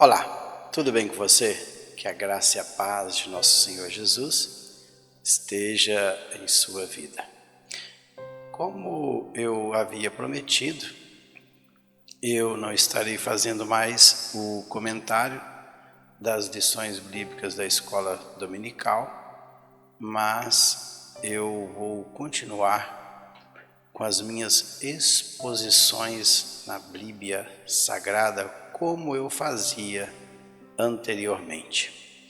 Olá, tudo bem com você? Que a graça e a paz de nosso Senhor Jesus esteja em sua vida. Como eu havia prometido, eu não estarei fazendo mais o comentário das lições bíblicas da escola dominical, mas eu vou continuar com as minhas exposições na Bíblia Sagrada, como eu fazia anteriormente.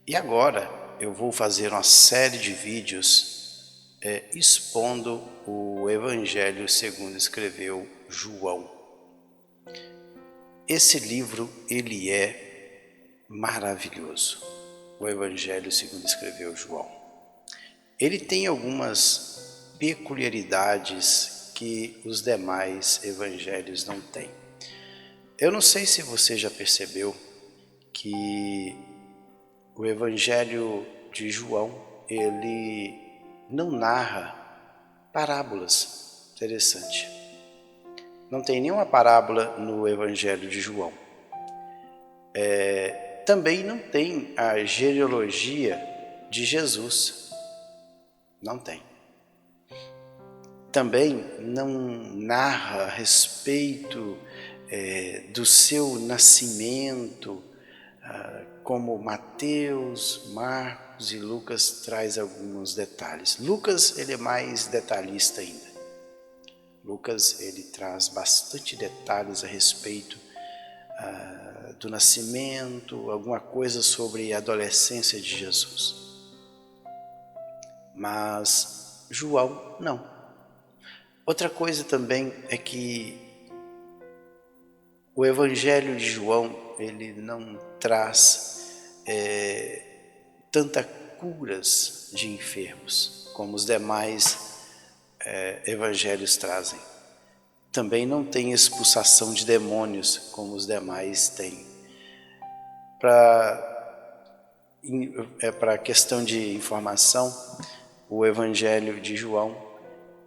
E agora eu vou fazer uma série de vídeos expondo o Evangelho segundo escreveu João. Esse livro, ele é maravilhoso, o Evangelho segundo escreveu João. Ele tem algumas peculiaridades que os demais evangelhos não têm. Eu não sei se você já percebeu que o Evangelho de João, ele não narra parábolas. Interessante. Não tem nenhuma parábola no Evangelho de João. Também não tem a genealogia de Jesus. Não tem. Também não narra a respeito do seu nascimento, como Mateus, Marcos e Lucas traz alguns detalhes. Lucas, ele é mais detalhista ainda. Lucas, ele traz bastante detalhes a respeito do nascimento, alguma coisa sobre a adolescência de Jesus. Mas João, não. Outra coisa também é que o Evangelho de João, ele não traz tanta curas de enfermos como os demais evangelhos trazem. Também não tem expulsação de demônios como os demais têm. Para questão de informação, o Evangelho de João,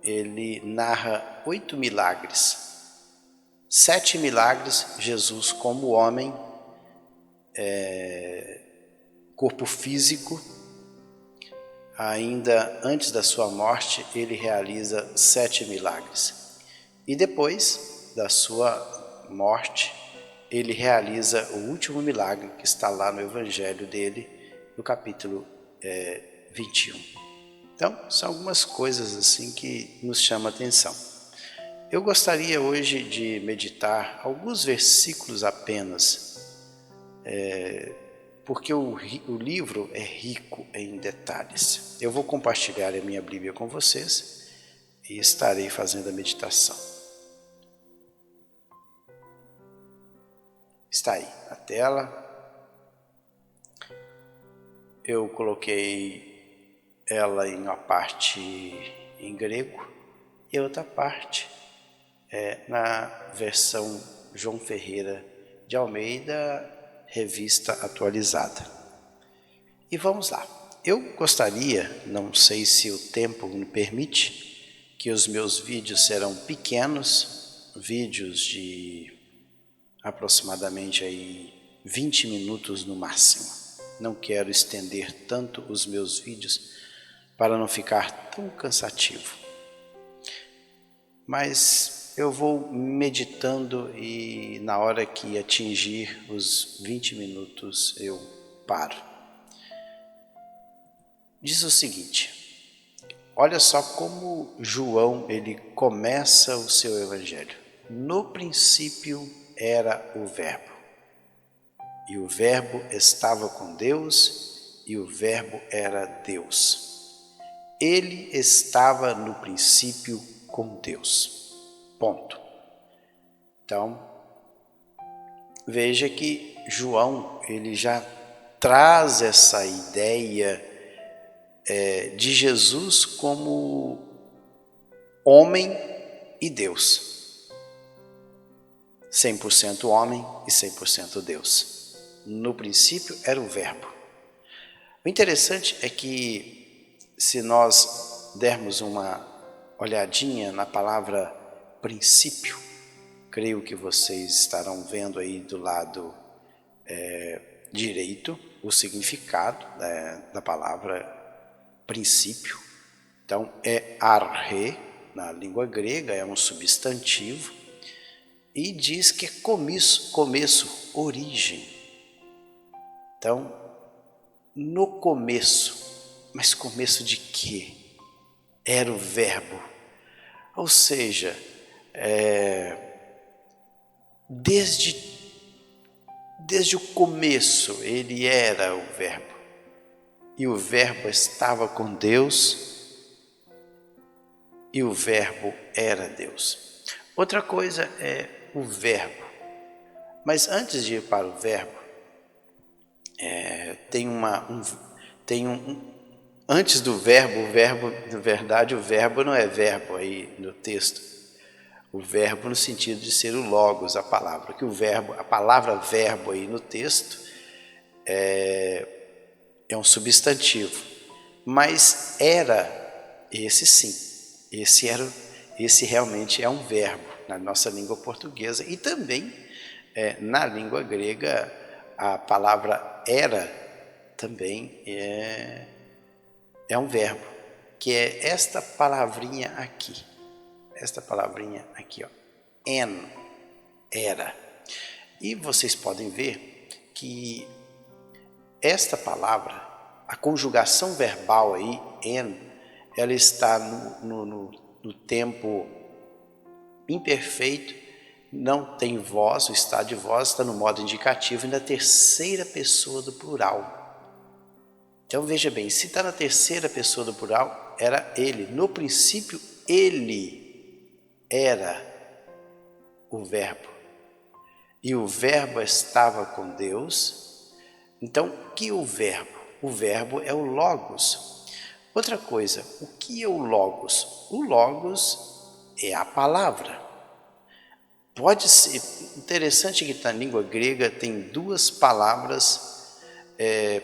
ele narra 8 milagres. 7 milagres, Jesus como homem, corpo físico, ainda antes da sua morte, ele realiza 7 milagres. E depois da sua morte, ele realiza o último milagre que está lá no Evangelho dele, no capítulo 21. Então, são algumas coisas assim que nos chamam a atenção. Eu gostaria hoje de meditar alguns versículos apenas, porque o livro é rico em detalhes. Eu vou compartilhar a minha Bíblia com vocês e estarei fazendo a meditação. Está aí na tela. Eu coloquei ela em uma parte em grego e outra parte na versão João Ferreira de Almeida, revista atualizada. E vamos lá. Eu gostaria, não sei se o tempo me permite, que os meus vídeos serão pequenos, vídeos de aproximadamente aí 20 minutos no máximo. Não quero estender tanto os meus vídeos para não ficar tão cansativo. Mas eu vou meditando e na hora que atingir os 20 minutos eu paro. Diz o seguinte, olha só como João ele começa o seu evangelho. No princípio era o Verbo, e o Verbo estava com Deus, e o Verbo era Deus. Ele estava no princípio com Deus. Ponto. Então, veja que João ele já traz essa ideia de Jesus como homem e Deus. 100% homem e 100% Deus. No princípio era o Verbo. O interessante é que se nós dermos uma olhadinha na palavra princípio, creio que vocês estarão vendo aí do lado direito o significado da palavra princípio. Então, é arche, na língua grega, é um substantivo, e diz que é começo, origem. Então, no começo, mas começo de quê? Era o verbo. Ou seja, desde o começo ele era o verbo. E o verbo estava com Deus, e o verbo era Deus. Outra coisa é o verbo. Mas antes de ir para o verbo, antes do verbo, na verdade, o verbo não é verbo aí no texto. O verbo no sentido de ser o logos, a palavra. Que a palavra verbo aí no texto é um substantivo. Mas esse sim, esse realmente é um verbo na nossa língua portuguesa. E também na língua grega a palavra era também é um verbo, que é esta palavrinha aqui, ó, era. E vocês podem ver que esta palavra, a conjugação verbal aí, ela está no tempo imperfeito, não tem voz, o estado de voz está no modo indicativo e na terceira pessoa do plural. Então veja bem, se está na terceira pessoa do plural, era ele. No princípio, ele era o verbo. E o verbo estava com Deus. Então, o que é o verbo? O verbo é o logos. Outra coisa, o que é o logos? O logos é a palavra. Pode ser interessante que na língua grega tem duas palavras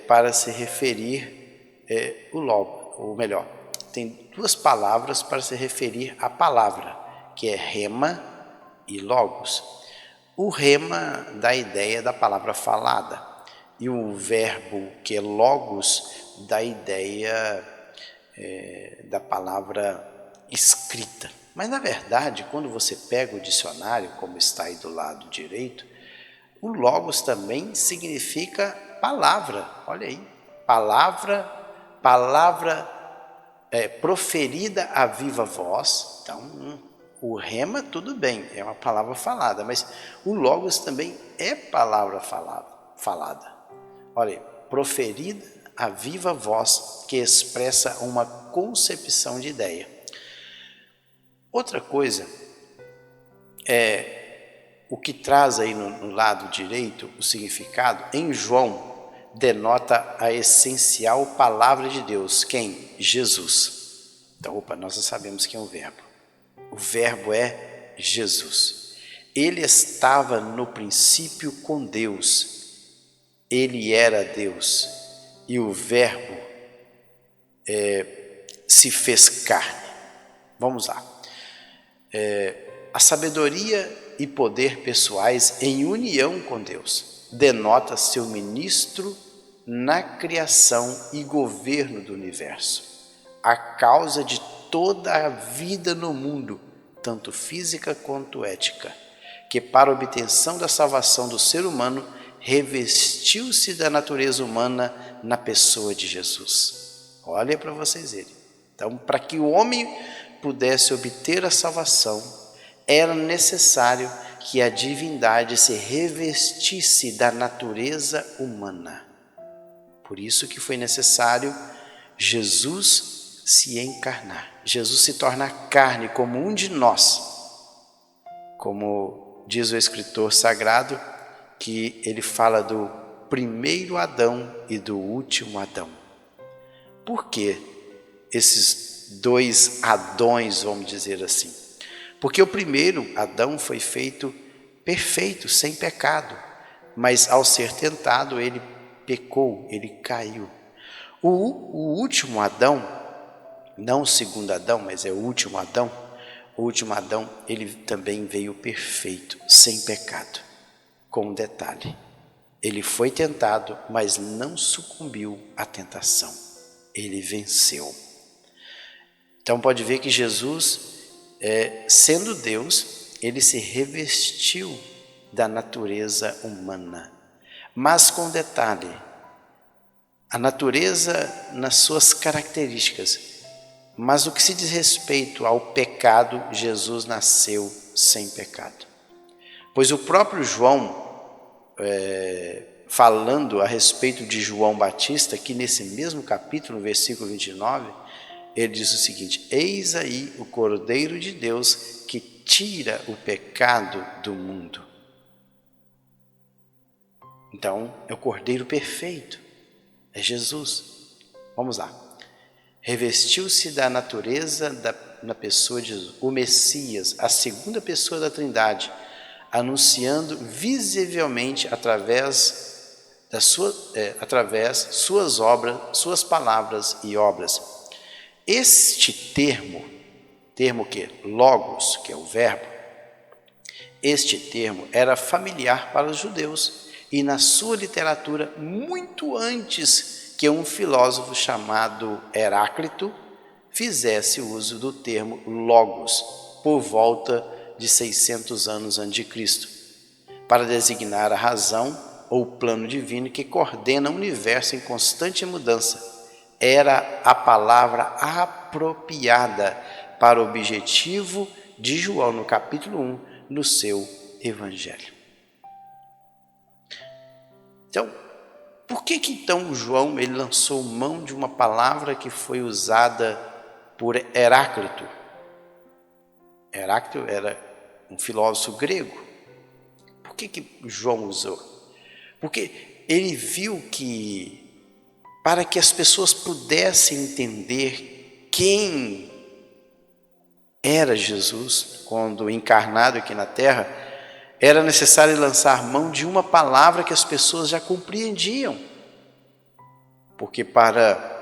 para se referir o logos, ou melhor, tem duas palavras para se referir à palavra, que é rema e logos. O rema dá a ideia da palavra falada, e o verbo, que é logos, dá a ideia da palavra escrita. Mas, na verdade, quando você pega o dicionário, como está aí do lado direito, o logos também significa palavra. Olha aí, palavra proferida a viva voz. Então, o rema, tudo bem, é uma palavra falada, mas o logos também é palavra falada. Olha aí, proferida a viva voz, que expressa uma concepção de ideia. Outra coisa o que traz aí no lado direito o significado, em João, denota a essencial palavra de Deus. Quem? Jesus. Então, nós já sabemos quem é o verbo. O verbo é Jesus. Ele estava no princípio com Deus. Ele era Deus. E o verbo se fez carne. Vamos lá. A sabedoria e poder pessoais em união com Deus denota seu ministro na criação e governo do universo, a causa de toda a vida no mundo, tanto física quanto ética, que para a obtenção da salvação do ser humano revestiu-se da natureza humana na pessoa de Jesus. Olha para vocês verem. Então, para que o homem pudesse obter a salvação, era necessário que a divindade se revestisse da natureza humana. Por isso que foi necessário Jesus se encarnar. Jesus se torna carne como um de nós. Como diz o escritor sagrado, que ele fala do primeiro Adão e do último Adão. Por que esses dois Adões, vamos dizer assim? Porque o primeiro Adão foi feito perfeito, sem pecado, mas ao ser tentado ele pecou, ele caiu. O último Adão, não o segundo Adão, mas é o último Adão, ele também veio perfeito, sem pecado, com um detalhe, Ele foi tentado, mas não sucumbiu à tentação. Ele venceu. Então pode ver que Jesus, sendo Deus, ele se revestiu da natureza humana. Mas com detalhe, a natureza nas suas características, mas no que se diz respeito ao pecado, Jesus nasceu sem pecado. Pois o próprio João, falando a respeito de João Batista, que nesse mesmo capítulo, no versículo 29, ele diz o seguinte: eis aí o Cordeiro de Deus que tira o pecado do mundo. Então, é o Cordeiro perfeito, é Jesus. Vamos lá. Revestiu-se da natureza na pessoa de Jesus, o Messias, a segunda pessoa da Trindade, anunciando visivelmente através suas obras, suas palavras e obras. Este termo que logos, que é o verbo, este termo era familiar para os judeus e na sua literatura muito antes que um filósofo chamado Heráclito fizesse uso do termo logos por volta de 600 anos antes de Cristo, para designar a razão ou plano divino que coordena o universo em constante mudança. Era a palavra apropriada para o objetivo de João no capítulo 1, no seu Evangelho. Então, por que então João ele lançou mão de uma palavra que foi usada por Heráclito? Heráclito era um filósofo grego. Por que João usou? Porque ele viu que, para que as pessoas pudessem entender quem era Jesus, quando encarnado aqui na Terra, era necessário lançar mão de uma palavra que as pessoas já compreendiam. Porque para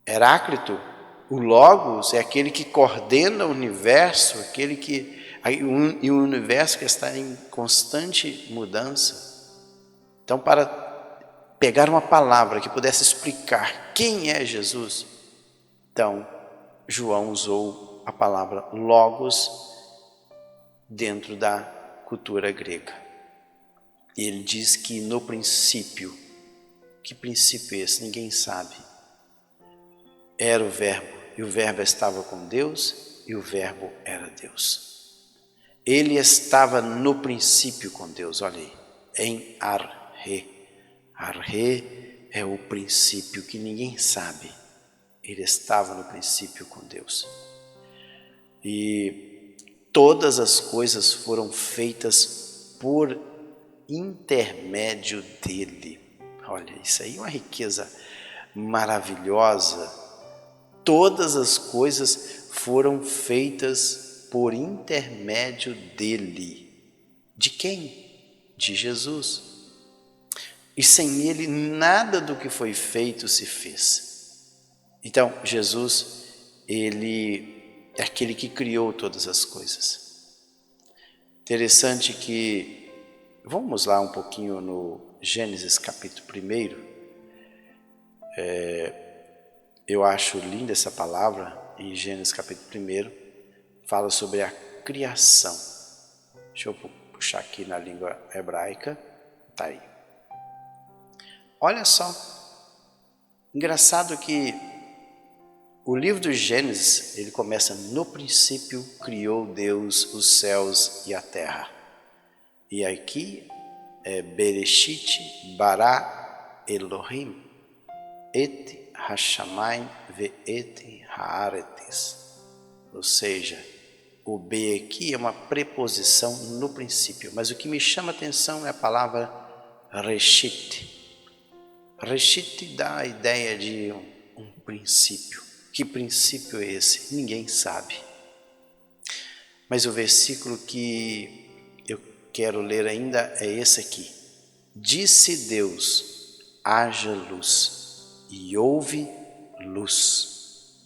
Heráclito, o Logos é aquele que coordena o universo, e o universo que está em constante mudança. Então, para pegar uma palavra que pudesse explicar quem é Jesus, então João usou a palavra Logos dentro da cultura grega. E ele diz que no princípio, que princípio é esse? Ninguém sabe. Era o verbo, e o verbo estava com Deus, e o verbo era Deus. Ele estava no princípio com Deus, olha aí, em Arre. Arre é o princípio que ninguém sabe. Ele estava no princípio com Deus. E todas as coisas foram feitas por intermédio dele. Olha, isso aí é uma riqueza maravilhosa. Todas as coisas foram feitas por intermédio dele. De quem? De Jesus. E sem ele nada do que foi feito se fez. Então, Jesus, ele é aquele que criou todas as coisas. Interessante que, vamos lá um pouquinho no Gênesis capítulo 1. Eu acho linda essa palavra, em Gênesis capítulo 1, fala sobre a criação. Deixa eu puxar aqui na língua hebraica, está aí. Olha só, engraçado que o livro do Gênesis, ele começa: no princípio criou Deus os céus e a terra. E aqui é Bereshit bara Elohim et hashamayim ve'et haaretz. Ou seja, o B aqui é uma preposição no princípio, mas o que me chama a atenção é a palavra reshit. Reshit dá a ideia de um princípio. Que princípio é esse? Ninguém sabe. Mas o versículo que eu quero ler ainda é esse aqui. Disse Deus: haja luz, e houve luz.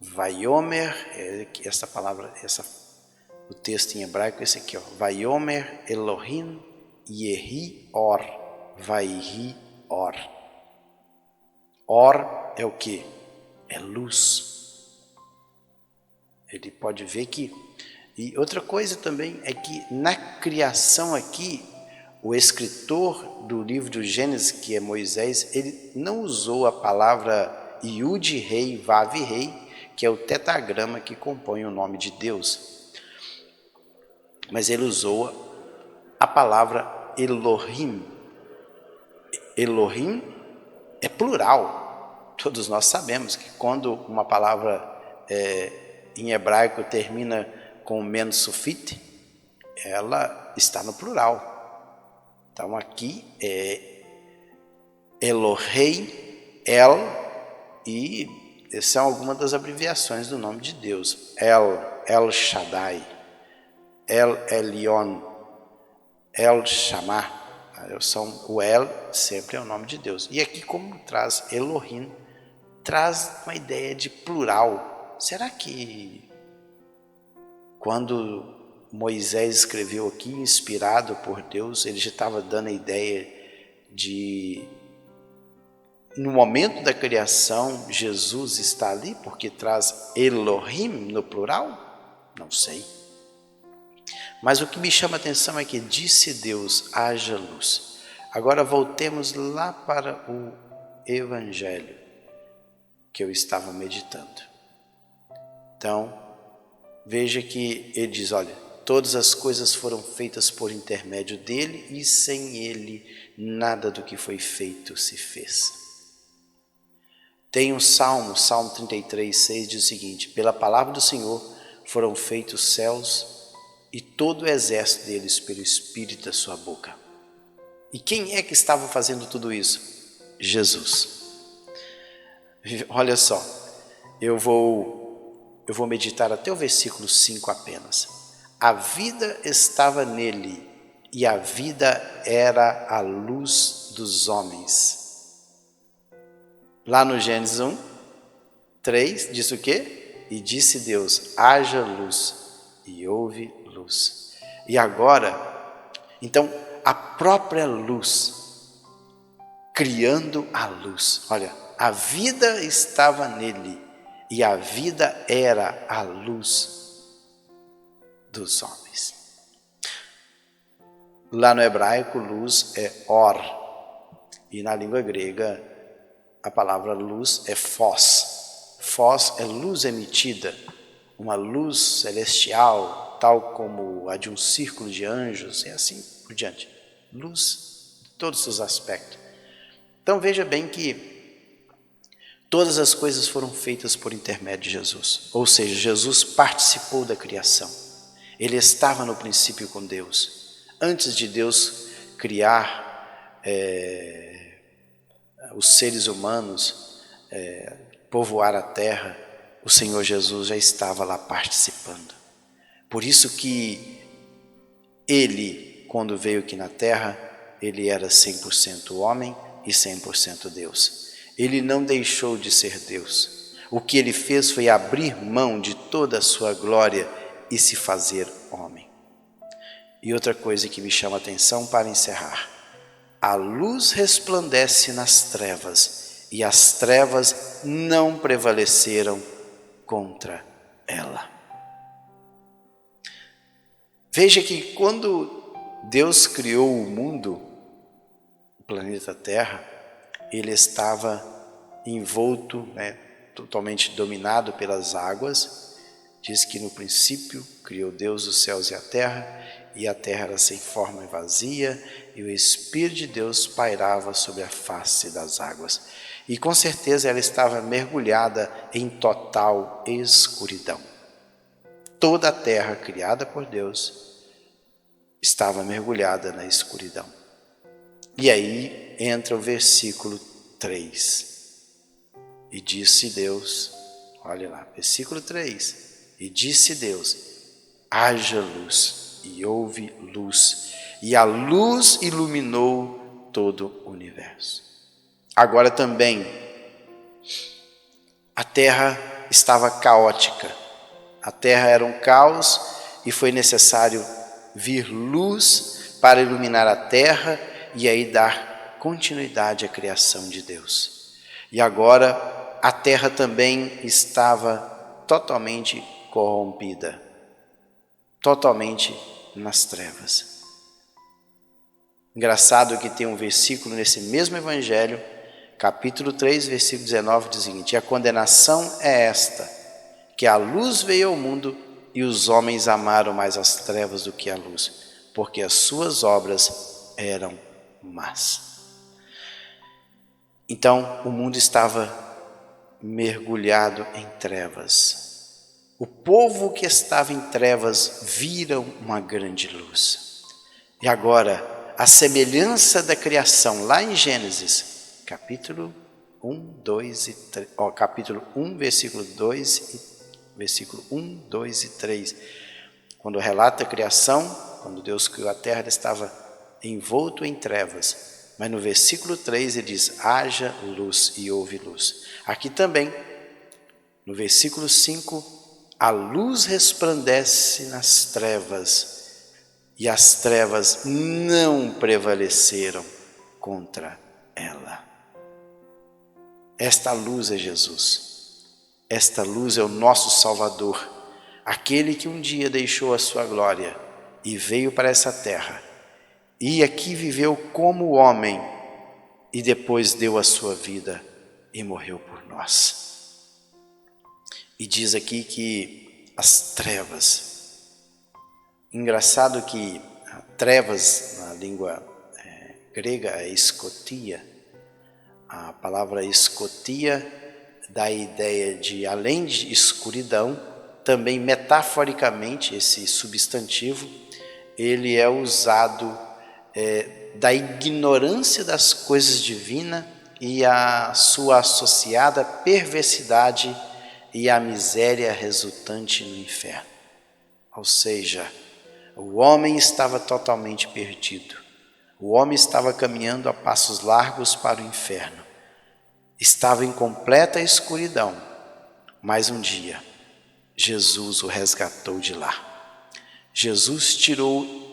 Vaiomer, essa palavra, o texto em hebraico é esse aqui, ó. Vaiomer Elohim Yehi Or, Vaihi Or. Or é o que? É luz. Ele pode ver que... E outra coisa também é que na criação aqui, o escritor do livro do Gênesis, que é Moisés, ele não usou a palavra Yud Rei, Vav Rei, que é o tetragrama que compõe o nome de Deus. Mas ele usou a palavra Elohim. Elohim é plural. Todos nós sabemos que quando uma palavra em hebraico termina com menos sufite, ela está no plural. Então aqui é Elohei, El, e são algumas das abreviações do nome de Deus. El Shaddai, El Elyon, El Shammah. O El sempre é o nome de Deus. E aqui, como traz Elohim, traz uma ideia de plural. Será que quando Moisés escreveu aqui, inspirado por Deus, ele já estava dando a ideia de, no momento da criação, Jesus está ali porque traz Elohim no plural? Não sei. Mas o que me chama a atenção é que disse Deus, haja luz. Agora voltemos lá para o Evangelho que eu estava meditando. Então, veja que ele diz, olha, todas as coisas foram feitas por intermédio dele e sem ele nada do que foi feito se fez. Tem um Salmo 33:6 diz o seguinte, pela palavra do Senhor foram feitos os céus e todo o exército deles pelo Espírito da sua boca. E quem é que estava fazendo tudo isso? Jesus. Olha só, eu vou meditar até o versículo 5 apenas. A vida estava nele e a vida era a luz dos homens. Lá no Gênesis 1:3 diz o quê? E disse Deus, haja luz, e houve luz. E agora, então, a própria luz, criando a luz. Olha, a vida estava nele e a vida era a luz dos homens. Lá no hebraico, luz é or, e na língua grega, a palavra luz é phos. Phos é luz emitida, uma luz celestial, tal como a de um círculo de anjos, e assim por diante. Luz de todos os seus aspectos. Então veja bem que todas as coisas foram feitas por intermédio de Jesus. Ou seja, Jesus participou da criação. Ele estava no princípio com Deus. Antes de Deus criar os seres humanos, povoar a terra, o Senhor Jesus já estava lá participando. Por isso que ele, quando veio aqui na terra, ele era 100% homem e 100% Deus. Ele não deixou de ser Deus. O que ele fez foi abrir mão de toda a sua glória e se fazer homem. E outra coisa que me chama a atenção para encerrar. A luz resplandece nas trevas e as trevas não prevaleceram contra ela. Veja que quando Deus criou o mundo, o planeta Terra, ele estava envolto, totalmente dominado pelas águas. Diz que no princípio criou Deus os céus e a terra era sem forma e vazia, e o Espírito de Deus pairava sobre a face das águas. E com certeza ela estava mergulhada em total escuridão. Toda a terra criada por Deus estava mergulhada na escuridão. E aí entra o versículo 3. E disse Deus, olha lá, versículo 3. E disse Deus, haja luz, e houve luz, e a luz iluminou todo o universo. Agora também, a terra estava caótica, a terra era um caos, e foi necessário vir luz para iluminar a terra e aí dar continuidade à criação de Deus. E agora a terra também estava totalmente corrompida, totalmente nas trevas. Engraçado que tem um versículo nesse mesmo evangelho, capítulo 3, versículo 19, diz o seguinte: a condenação é esta, que a luz veio ao mundo e os homens amaram mais as trevas do que a luz, porque as suas obras eram más. Então o mundo estava mergulhado em trevas. O povo que estava em trevas viram uma grande luz. E agora, a semelhança da criação, lá em Gênesis, capítulo 1, 2 e 3, capítulo 1, versículo 1, 2 e 3, quando relata a criação, quando Deus criou a terra, ela estava envolto em trevas. Mas no versículo 3 ele diz: haja luz, e houve luz. Aqui também, no versículo 5, a luz resplandece nas trevas, e as trevas não prevaleceram contra ela. Esta luz é Jesus. Esta luz é o nosso Salvador, aquele que um dia deixou a sua glória e veio para essa terra. E aqui viveu como homem e depois deu a sua vida e morreu por nós. E diz aqui que as trevas, engraçado que trevas na língua grega é escotia. A palavra escotia dá a ideia de, além de escuridão, também metaforicamente esse substantivo, ele é usado da ignorância das coisas divinas e a sua associada perversidade e a miséria resultante no inferno. Ou seja, o homem estava totalmente perdido. O homem estava caminhando a passos largos para o inferno. Estava em completa escuridão, mas um dia Jesus o resgatou de lá. Jesus tirou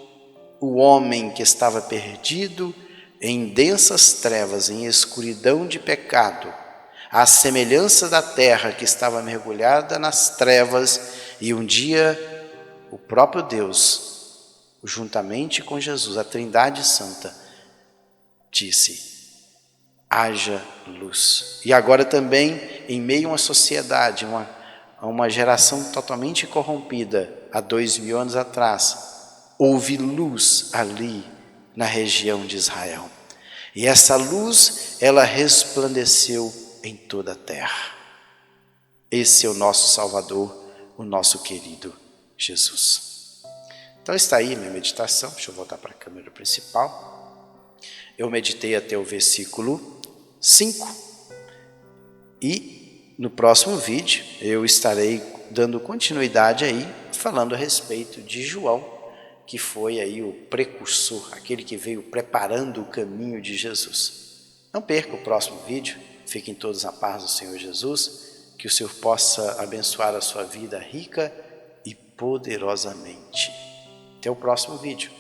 o homem que estava perdido em densas trevas, em escuridão de pecado, à semelhança da terra que estava mergulhada nas trevas, e um dia o próprio Deus, juntamente com Jesus, a Trindade Santa, disse: haja luz. E agora também, em meio a uma sociedade, a uma geração totalmente corrompida, há 2000 anos atrás, houve luz ali na região de Israel. E essa luz, ela resplandeceu em toda a terra. Esse é o nosso Salvador, o nosso querido Jesus. Então está aí a minha meditação. Deixa eu voltar para a câmera principal. Eu meditei até o versículo 5. E no próximo vídeo eu estarei dando continuidade aí, falando a respeito de João, que foi aí o precursor, aquele que veio preparando o caminho de Jesus. Não perca o próximo vídeo. Fiquem todos na paz do Senhor Jesus, que o Senhor possa abençoar a sua vida rica e poderosamente. Até o próximo vídeo.